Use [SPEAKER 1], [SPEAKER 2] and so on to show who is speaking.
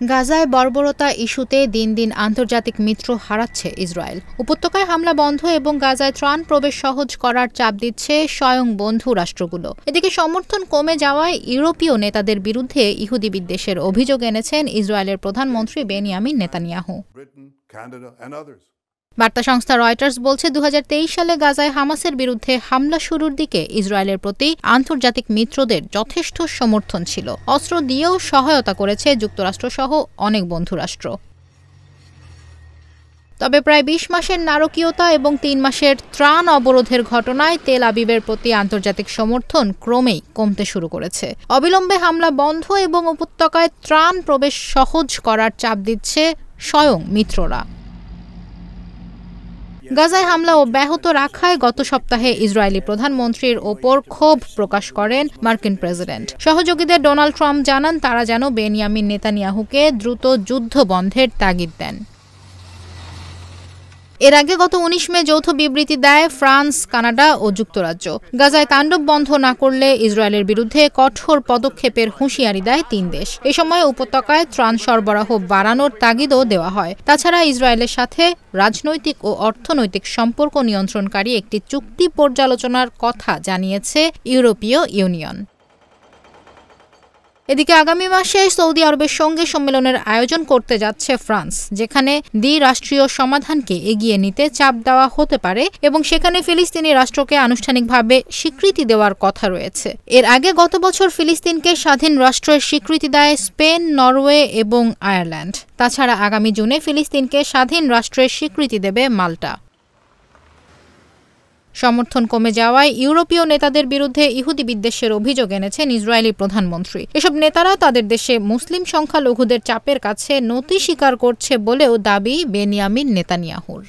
[SPEAKER 1] গাজায় বর্বরতা ইস্যুতে দিন দিন আন্তর্জাতিক মিত্র হারাচ্ছে ইসরায়েল। উপত্যকায় হামলা বন্ধ এবং গাজায় ত্রাণ প্রবেশ সহজ করার চাপ দিচ্ছে স্বয়ং বন্ধু রাষ্ট্রগুলো। এদিকে সমর্থন কমে যাওয়ায় ইউরোপীয় নেতাদের বিরুদ্ধে ইহুদি বিদ্বেষের অভিযোগ এনেছেন ইসরায়েলের প্রধানমন্ত্রী বেনিয়ামিন নেতানিয়াহু। বার্তা সংস্থা রয়টার্স বলছে 2023 সালে গাজায় হামাসের বিরুদ্ধে হামলা শুরুর দিকে ইসরায়েলের প্রতি আন্তর্জাতিক মিত্রদের যথেষ্ট সমর্থন ছিল। অস্ত্র দিয়েও সহায়তা করেছে যুক্তরাষ্ট্রসহ অনেক বন্ধুরাষ্ট্র। তবে প্রায় 20 মাসের নারকীয়তা এবং 3 মাসের ত্রাণ অবরোধের ঘটনায় তেল আবিবের প্রতি আন্তর্জাতিক সমর্থন ক্রমেই কমতে শুরু করেছে। অবিলম্বে হামলা বন্ধ এবং উপত্যকায় ত্রাণ প্রবেশ সহজ করার চাপ দিচ্ছে স্বয়ং মিত্ররা। গাজায় হামলা অব্যাহত রাখায় গত সপ্তাহে ইসরায়েলি প্রধানমন্ত্রীর ওপর ক্ষোভ প্রকাশ করেন মার্কিন প্রেসিডেন্ট। সহযোগীদের ডোনাল্ড ট্রাম্প জানান তারা যেন বেনিয়ামিন নেতানিয়াহুকে দ্রুত যুদ্ধ বন্ধের তাগিদ দেন। এর আগে গত 19 মে যৌথ বিবৃতি দেয় ফ্রান্স, কানাডা ও যুক্তরাজ্য। গাজায় তাণ্ডব বন্ধ না করলে ইসরায়েলের বিরুদ্ধে কঠোর পদক্ষেপের হুঁশিয়ারি দেয় 3 দেশ। এ সময় উপত্যকায় ত্রাণ সরবরাহ বাড়ানোর তাগিদও দেওয়া হয়। তাছাড়া ইসরায়েলের সাথে রাজনৈতিক ও অর্থনৈতিক সম্পর্ক নিয়ন্ত্রণকারী একটি চুক্তি পর্যালোচনার কথা জানিয়েছে ইউরোপীয় ইউনিয়ন। এদিকে আগামী মাসে সৌদি আরবের সঙ্গে সম্মেলনের আয়োজন করতে যাচ্ছে ফ্রান্স, যেখানে দ্বিরাষ্ট্রীয় সমাধানকে এগিয়ে নিতে চাপ দেওয়া হতে পারে এবং সেখানে ফিলিস্তিনি রাষ্ট্রকে আনুষ্ঠানিকভাবে স্বীকৃতি দেওয়ার কথা রয়েছে। এর আগে গত বছর ফিলিস্তিনকে স্বাধীন রাষ্ট্রের স্বীকৃতি দেয় স্পেন, নরওয়ে এবং আয়ারল্যান্ড। তাছাড়া আগামী জুনে ফিলিস্তিনকে স্বাধীন রাষ্ট্রের স্বীকৃতি দেবে মাল্টা। সমর্থন কমে যাওয়ায় ইউরোপীয় নেতাদের বিরুদ্ধে ইহুদি বিদ্বেষের অভিযোগ এনেছেন ইসরায়েলি প্রধানমন্ত্রী। এসব নেতারা তাদের দেশে মুসলিম সংখ্যালঘুদের চাপের কাছে নতি স্বীকার করছে বলেও দাবি বেনিয়ামিন নেতানিয়াহুর।